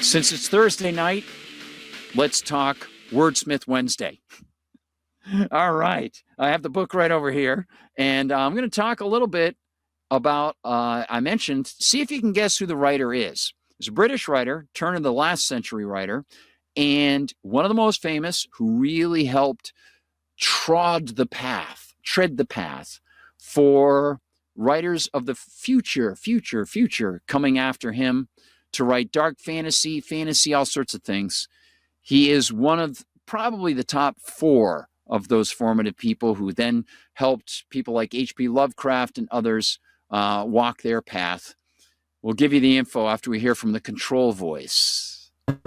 Since it's Thursday night, let's talk Wordsmith Wednesday. All right. I have the book right over here, and I'm going to talk a little bit about, I mentioned, see if you can guess who the writer is. He's a British writer, turn of the last century writer, and one of the most famous who really helped tread the path for writers of the future coming after him to write dark fantasy, all sorts of things. He is one of probably the top 4 of those formative people who then helped people like H.P. Lovecraft and others walk their path. We'll give you the info after we hear from the control voice. There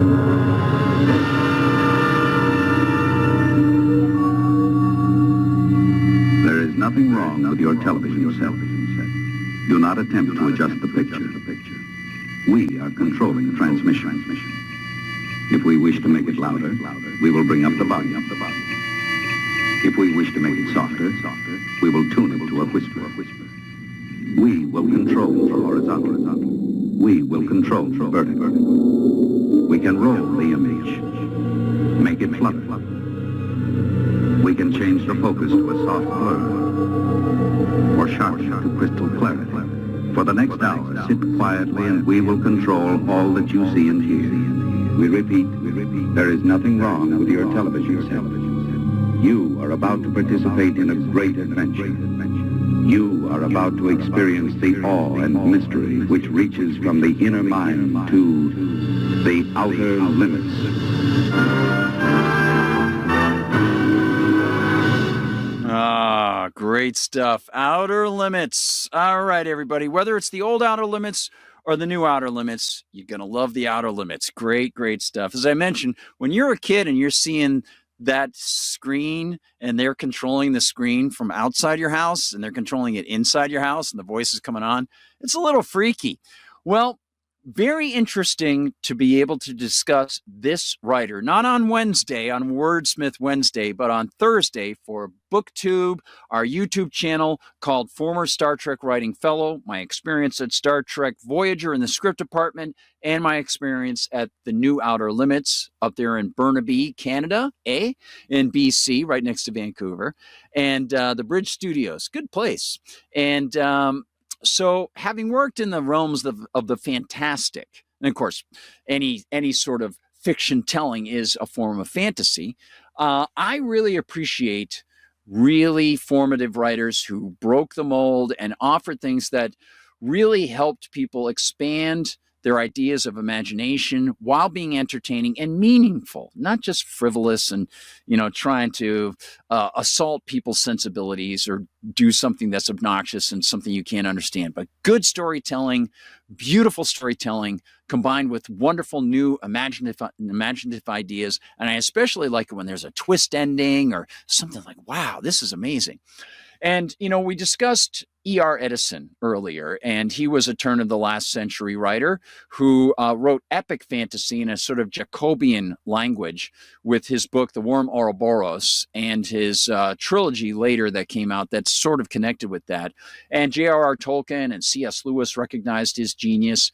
is nothing wrong with your television set. Do not attempt to adjust the picture. We are controlling the transmission. If we wish to make it louder, we will bring up the volume. If we wish to make it softer, we will tune it to a whisper. We will control the horizontal. We will control the vertical. We can roll the image, make it flutter. We can change the focus to a soft blur, or sharpen to crystal clarity. For the next hour, sit quietly and we will control all that you see and hear. We repeat, there is nothing wrong with your television set. You are about to participate in a great adventure. You are about to experience the awe and mystery which reaches from the inner mind to the outer limits. Great stuff. Outer Limits. All right, everybody. Whether it's the old Outer Limits or the new Outer Limits, you're going to love the Outer Limits. Great stuff. As I mentioned, when you're a kid and you're seeing that screen and they're controlling the screen from outside your house and they're controlling it inside your house and the voice is coming on, it's a little freaky. Well, very interesting to be able to discuss this writer, not on Wednesday, on Wordsmith Wednesday, but on Thursday for BookTube, our YouTube channel called Former Star Trek Writing Fellow, my experience at Star Trek Voyager in the script department, and my experience at the new Outer Limits up there in Burnaby, Canada, in BC, right next to Vancouver, and the Bridge Studios, good place. And so having worked in the realms of the fantastic, and of course, any sort of fiction telling is a form of fantasy, I really appreciate really formative writers who broke the mold and offered things that really helped people expand their ideas of imagination while being entertaining and meaningful, not just frivolous and, trying to assault people's sensibilities or do something that's obnoxious and something you can't understand. But good storytelling, beautiful storytelling, combined with wonderful new imaginative ideas. And I especially like it when there's a twist ending or something like, wow, this is amazing. And, we discussed E.R. Edison earlier, and he was a turn of the last century writer who wrote epic fantasy in a sort of Jacobean language with his book, The Worm Ouroboros, and his trilogy later that came out that's sort of connected with that. And J.R.R. Tolkien and C.S. Lewis recognized his genius,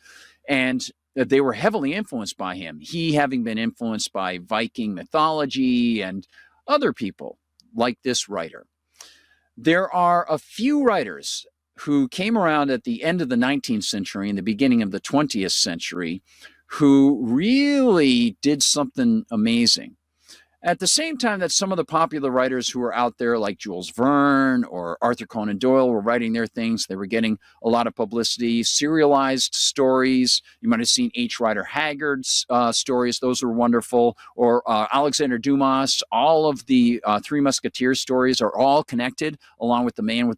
and they were heavily influenced by him, he having been influenced by Viking mythology and other people like this writer. There are a few writers who came around at the end of the 19th century and the beginning of the 20th century who really did something amazing. At the same time that some of the popular writers who were out there like Jules Verne or Arthur Conan Doyle were writing their things, they were getting a lot of publicity, serialized stories. You might have seen H. Rider Haggard's stories. Those were wonderful. Or Alexander Dumas. All of the Three Musketeers stories are all connected, along with the Man in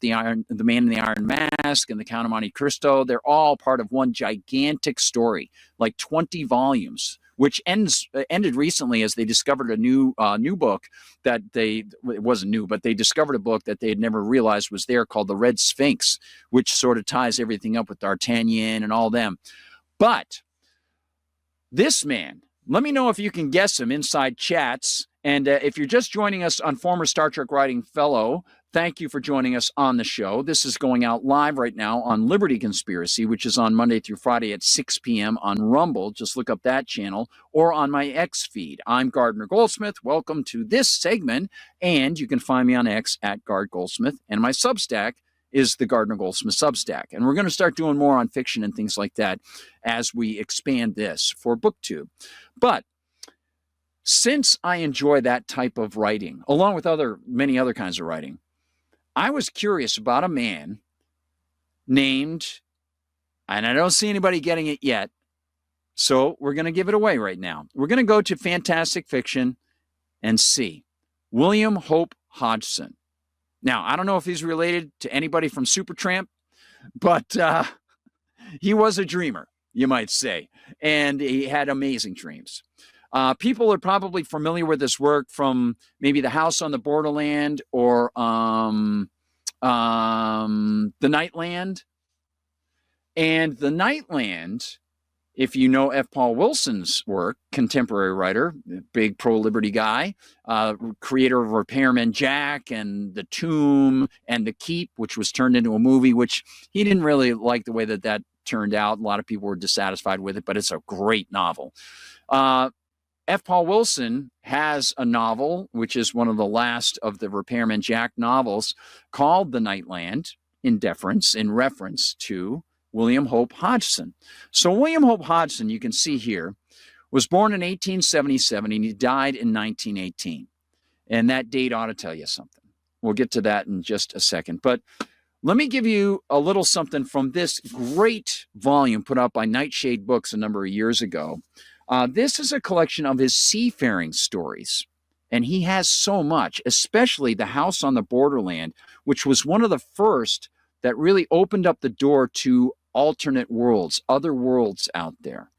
the Iron Mask and the Count of Monte Cristo. They're all part of one gigantic story, like 20 volumes. Which ended recently as they discovered a new book that it wasn't new, but they discovered a book that they had never realized was there called The Red Sphinx, which sort of ties everything up with D'Artagnan and all them. But this man, let me know if you can guess him inside chats. And if you're just joining us on Former Star Trek Writing Fellow, thank you for joining us on the show. This is going out live right now on Liberty Conspiracy, which is on Monday through Friday at 6 p.m. on Rumble. Just look up that channel, or on my X feed. I'm Gardner Goldsmith. Welcome to this segment, and you can find me on X at Gard Goldsmith, and my Substack is the Gardner Goldsmith Substack. And we're going to start doing more on fiction and things like that as we expand this for BookTube. But since I enjoy that type of writing, along with many other kinds of writing, I was curious about a man named, and I don't see anybody getting it yet, so we're going to give it away right now. We're going to go to fantastic fiction and see. William Hope Hodgson. Now, I don't know if he's related to anybody from Supertramp, but he was a dreamer, you might say, and he had amazing dreams. People are probably familiar with this work from maybe The House on the Borderland or The Nightland. And The Nightland, if you know F. Paul Wilson's work, contemporary writer, big pro-liberty guy, creator of Repairman Jack and The Tomb and The Keep, which was turned into a movie, which he didn't really like the way that turned out. A lot of people were dissatisfied with it, but it's a great novel. F. Paul Wilson has a novel, which is one of the last of the Repairman Jack novels, called The Nightland, in reference to William Hope Hodgson. So William Hope Hodgson, you can see here, was born in 1877 and he died in 1918. And that date ought to tell you something. We'll get to that in just a second. But let me give you a little something from this great volume put out by Nightshade Books a number of years ago. This is a collection of his seafaring stories. And he has so much, especially The House on the Borderland, which was one of the first that really opened up the door to alternate worlds, other worlds out there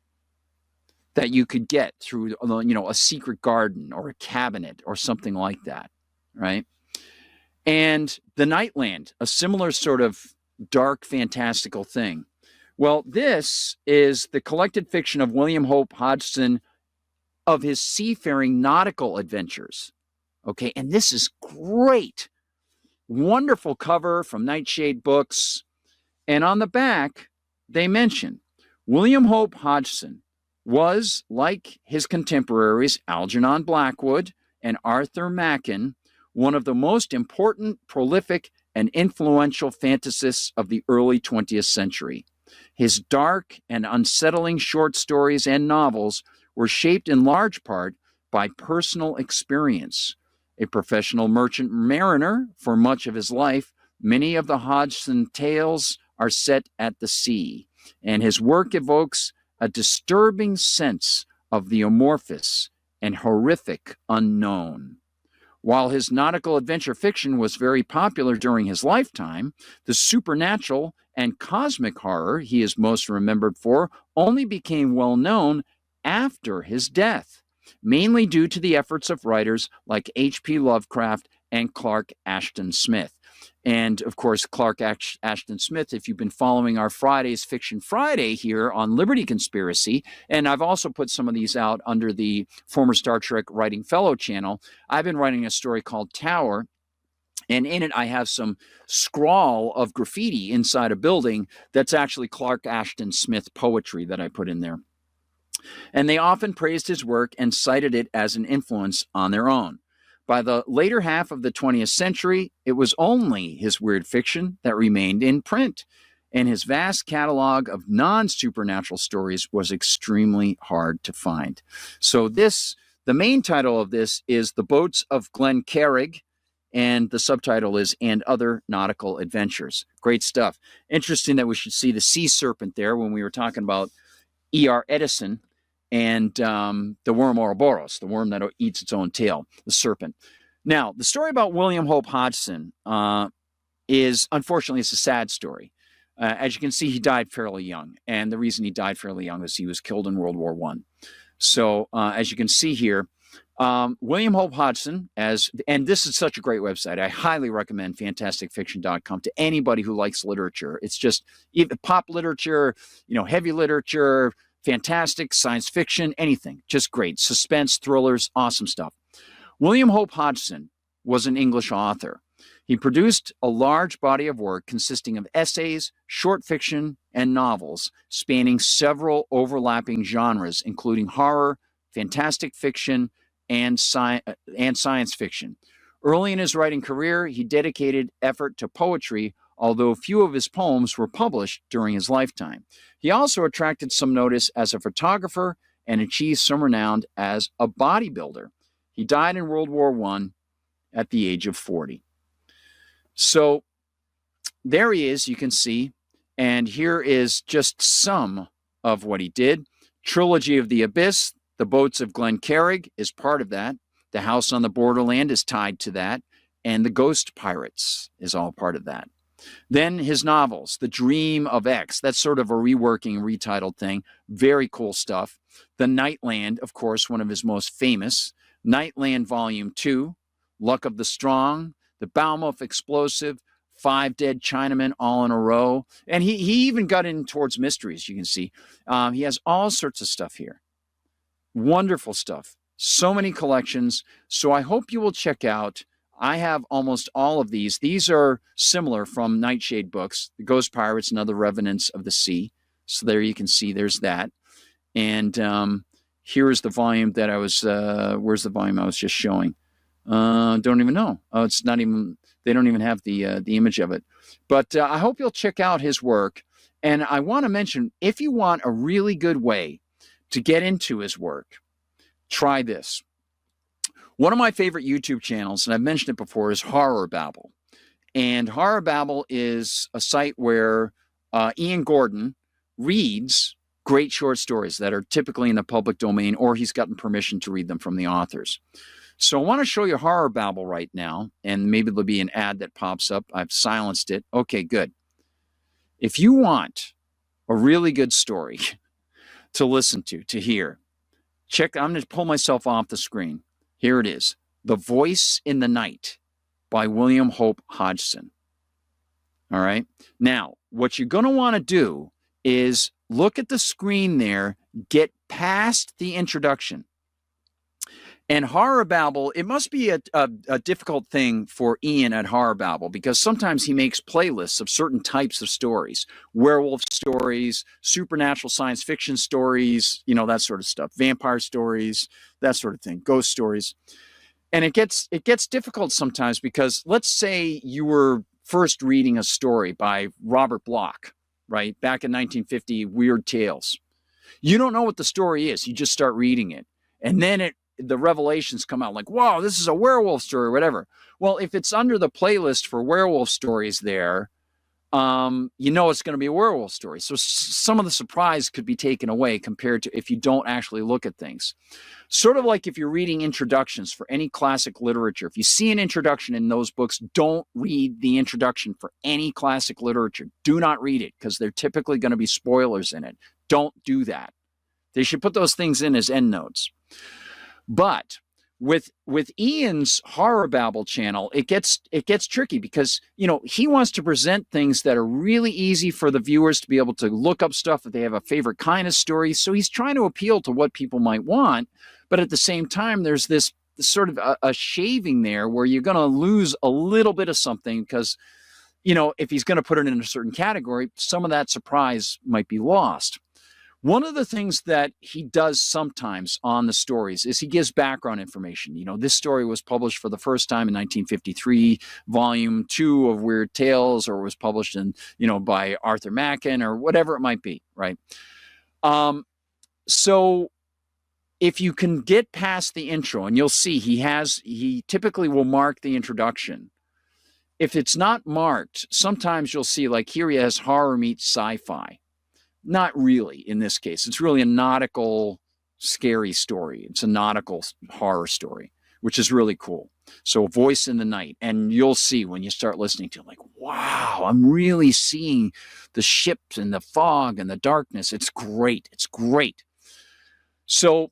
that you could get through, a secret garden or a cabinet or something like that, right? And The Nightland, a similar sort of dark, fantastical thing. Well, this is the collected fiction of William Hope Hodgson of his seafaring nautical adventures. Okay, and this is great. Wonderful cover from Nightshade Books. And on the back, they mention William Hope Hodgson was, like his contemporaries Algernon Blackwood and Arthur Machen, one of the most important, prolific, and influential fantasists of the early 20th century. His dark and unsettling short stories and novels were shaped in large part by personal experience. A professional merchant mariner for much of his life, many of the Hodgson tales are set at the sea, and his work evokes a disturbing sense of the amorphous and horrific unknown. While his nautical adventure fiction was very popular during his lifetime, the supernatural and cosmic horror he is most remembered for only became well known after his death, mainly due to the efforts of writers like H.P. Lovecraft and Clark Ashton Smith. And, of course, Clark Ashton Smith, if you've been following our Friday's Fiction Friday here on Liberty Conspiracy, and I've also put some of these out under the former Star Trek Writing Fellow channel, I've been writing a story called Tower, and in it I have some scrawl of graffiti inside a building that's actually Clark Ashton Smith poetry that I put in there. And they often praised his work and cited it as an influence on their own. By the later half of the 20th century, it was only his weird fiction that remained in print, and his vast catalog of non-supernatural stories was extremely hard to find. So the main title of this is The Boats of Glencarrig, and the subtitle is And Other Nautical Adventures. Great stuff. Interesting that we should see the sea serpent there when we were talking about E.R. Edison and the worm Ouroboros, the worm that eats its own tail, the serpent. Now, the story about William Hope Hodgson is, unfortunately, it's a sad story. As you can see, he died fairly young, and the reason he died fairly young is he was killed in World War I. So, as you can see here, William Hope Hodgson, and this is such a great website. I highly recommend fantasticfiction.com to anybody who likes literature. It's just pop literature, heavy literature, fantastic, science fiction, anything. Just great. Suspense, thrillers, awesome stuff. William Hope Hodgson was an English author. He produced a large body of work consisting of essays, short fiction, and novels spanning several overlapping genres, including horror, fantastic fiction, and science fiction. Early in his writing career, he dedicated effort to poetry, although few of his poems were published during his lifetime. He also attracted some notice as a photographer and achieved some renown as a bodybuilder. He died in World War I at the age of 40. So there he is, you can see, and here is just some of what he did. Trilogy of the Abyss, The Boats of Glencarrig is part of that. The House on the Borderland is tied to that, and The Ghost Pirates is all part of that. Then his novels, The Dream of X, that's sort of a reworking, retitled thing. Very cool stuff. The Nightland, of course, one of his most famous. Nightland Volume 2, Luck of the Strong, The Bournemouth Explosive, Five Dead Chinamen all in a row. And he even got in towards mysteries, you can see. He has all sorts of stuff here. Wonderful stuff. So many collections. So I hope you will check out. I have almost all of these. These are similar from Nightshade Books, The Ghost Pirates and Other Revenants of the Sea. So there you can see there's that. And here's the volume that I was, where's the volume I was just showing? Don't even know. Oh, it's not even, they don't even have the image of it. But I hope you'll check out his work. And I want to mention, if you want a really good way to get into his work, try this. One of my favorite YouTube channels, and I've mentioned it before, is Horror Babble. And Horror Babble is a site where Ian Gordon reads great short stories that are typically in the public domain, or he's gotten permission to read them from the authors. So I want to show you Horror Babble right now, and maybe there'll be an ad that pops up. I've silenced it. Okay, good. If you want a really good story to listen to hear, I'm going to pull myself off the screen. Here it is. The Voice in the Night by William Hope Hodgson. All right. Now, what you're going to want to do is look at the screen there, get past the introduction. And Horror Babble, it must be a difficult thing for Ian at Horror Babble, because sometimes he makes playlists of certain types of stories, werewolf stories, supernatural science fiction stories, you know, that sort of stuff, vampire stories, that sort of thing, ghost stories. And it gets difficult sometimes because let's say you were first reading a story by Robert Bloch, right, back in 1950, Weird Tales. You don't know what the story is. You just start reading it. And then the revelations come out like, wow, this is a werewolf story or whatever. Well, if it's under the playlist for werewolf stories there, you know it's going to be a werewolf story. So some of the surprise could be taken away compared to if you don't actually look at things. Sort of like if you're reading introductions for any classic literature. If you see an introduction in those books, don't read the introduction for any classic literature. Do not read it because they're typically going to be spoilers in it. Don't do that. They should put those things in as endnotes. But with Ian's Horror Babble channel, it gets tricky because, you know, he wants to present things that are really easy for the viewers to be able to look up stuff if they have a favorite kind of story. So he's trying to appeal to what people might want. But at the same time, there's this sort of a shaving there where you're going to lose a little bit of something because, you know, if he's going to put it in a certain category, some of that surprise might be lost. One of the things that he does sometimes on the stories is he gives background information. You know, this story was published for the first time in 1953, volume 2 of Weird Tales, or was published in, you know, by Arthur Machen or whatever it might be, right? So if you can get past the intro, and you'll see he typically will mark the introduction. If it's not marked, sometimes you'll see like here he has horror meets sci-fi. Not really in this case. It's really a nautical, scary story. It's a nautical horror story, which is really cool. So Voice in the Night. And you'll see when you start listening to it, like, wow, I'm really seeing the ships and the fog and the darkness. It's great. It's great. So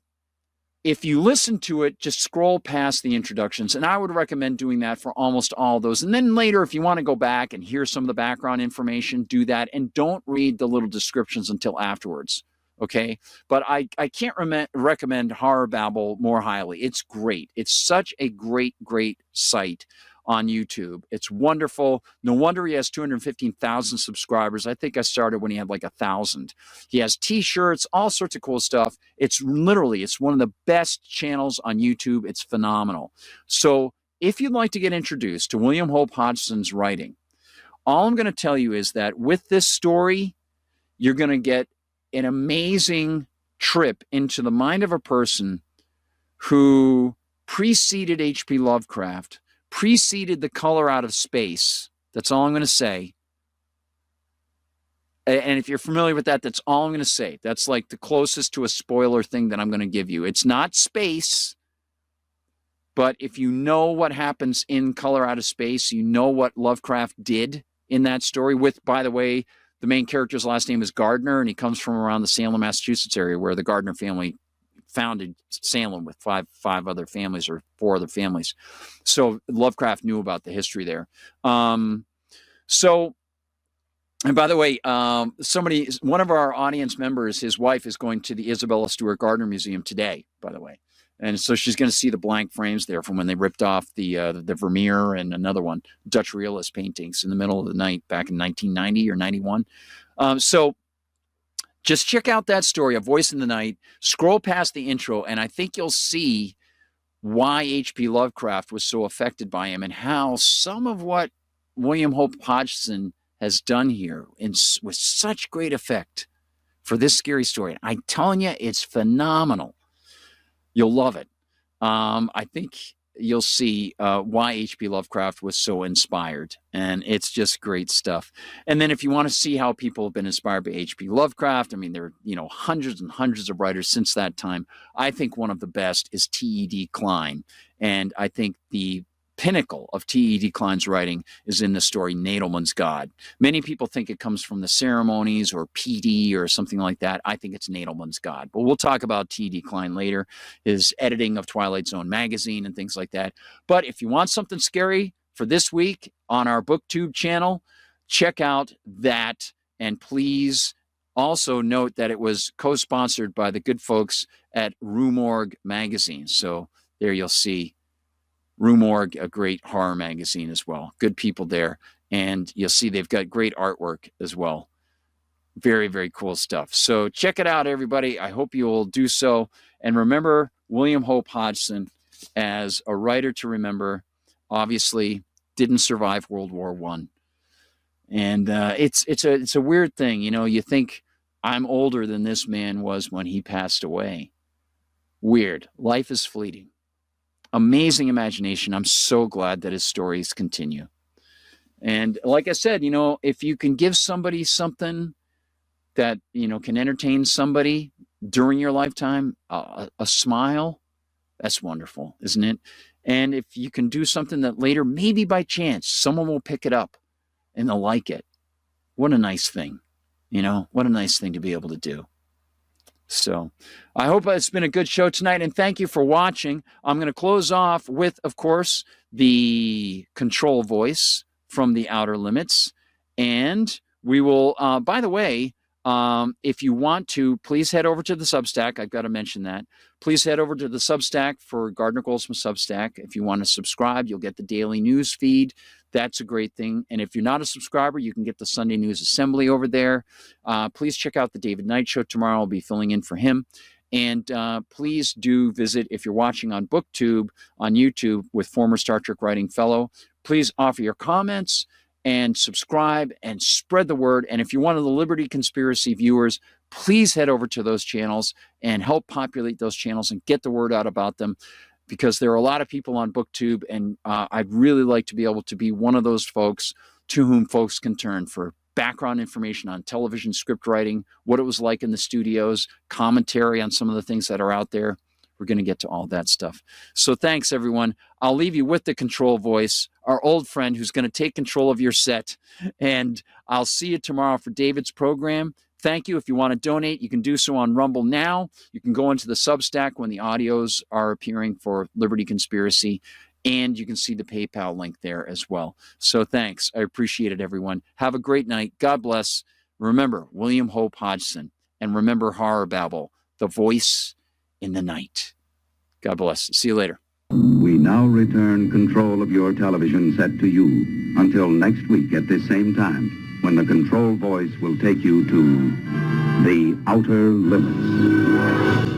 if you listen to it, just scroll past the introductions. And I would recommend doing that for almost all those. And then later, if you want to go back and hear some of the background information, do that. And don't read the little descriptions until afterwards. Okay? But I can't recommend Horror Babble more highly. It's great. It's such a great, great site on YouTube. It's wonderful. No wonder he has 215,000 subscribers. I think I started when he had like 1,000. He has t-shirts, all sorts of cool stuff. It's one of the best channels on YouTube. It's phenomenal. So if you'd like to get introduced to William Hope Hodgson's writing, all I'm going to tell you is that with this story, you're going to get an amazing trip into the mind of a person who preceded H.P. Lovecraft, preceded The Color Out of Space. That's all I'm going to say. And if you're familiar with that, that's all I'm going to say. That's like the closest to a spoiler thing that I'm going to give you. It's not space, but if you know what happens in Color Out of Space, you know what Lovecraft did in that story with, by the way, the main character's last name is Gardner, and he comes from around the Salem, Massachusetts area where the Gardner family founded Salem with five other families or four other families. So Lovecraft knew about the history there. And by the way, one of our audience members, his wife is going to the Isabella Stewart Gardner Museum today, by the way. And so she's going to see the blank frames there from when they ripped off the Vermeer and another one, Dutch realist paintings in the middle of the night back in 1990 or 91. So just check out that story, A Voice in the Night. Scroll past the intro, and I think you'll see why H.P. Lovecraft was so affected by him and how some of what William Hope Hodgson has done here with such great effect for this scary story. I'm telling you, it's phenomenal. You'll love it. I think you'll see why H.P. Lovecraft was so inspired, and it's just great stuff. And then if you want to see how people have been inspired by H.P. Lovecraft, I mean, there are hundreds and hundreds of writers since that time. I think one of the best is T.E.D. Klein, and I think the pinnacle of T.E.D. Klein's writing is in the story Nadelman's God. Many people think it comes from the ceremonies or PD or something like that. I think it's Nadelman's God. But we'll talk about T.E.D. Klein later, his editing of Twilight Zone magazine and things like that. But if you want something scary for this week on our BookTube channel, check out that. And please also note that it was co-sponsored by the good folks at Rue Morgue magazine. So there you'll see Rue Morgue, a great horror magazine as well. Good people there. And you'll see they've got great artwork as well. Very, very cool stuff. So check it out, everybody. I hope you will do so. And remember William Hope Hodgson as a writer to remember. Obviously, didn't survive World War I. And it's a weird thing. You think I'm older than this man was when he passed away. Weird. Life is fleeting. Amazing imagination. I'm so glad that his stories continue. And like I said, if you can give somebody something that, can entertain somebody during your lifetime, a smile, that's wonderful, isn't it? And if you can do something that later, maybe by chance, someone will pick it up and they'll like it. What a nice thing, what a nice thing to be able to do. So I hope it's been a good show tonight, and thank you for watching. I'm going to close off with, of course, the control voice from The Outer Limits. And we will, by the way, if you want to, please head over to the Substack. I've got to mention that. Please head over to the Substack for Gardner Goldsmith Substack. If you want to subscribe, you'll get the daily news feed. That's a great thing. And if you're not a subscriber, you can get the Sunday News Assembly over there. Please check out the David Knight Show tomorrow. I'll be filling in for him. And please do visit, if you're watching on BookTube, on YouTube with former Star Trek writing fellow, please offer your comments and subscribe and spread the word. And if you're one of the Liberty Conspiracy viewers, please head over to those channels and help populate those channels and get the word out about them, because there are a lot of people on BookTube, and I'd really like to be able to be one of those folks to whom folks can turn for background information on television script writing, what it was like in the studios, commentary on some of the things that are out there. We're going to get to all that stuff. So thanks, everyone. I'll leave you with the control voice, our old friend who's going to take control of your set. And I'll see you tomorrow for David's program. Thank you. If you want to donate, you can do so on Rumble now. You can go into the Substack when the audios are appearing for Liberty Conspiracy. And you can see the PayPal link there as well. So thanks. I appreciate it, everyone. Have a great night. God bless. Remember William Hope Hodgson. And remember Horror Babble, the voice in the night. God bless. See you later. We now return control of your television set to you until next week at this same time, when the control voice will take you to the outer limits.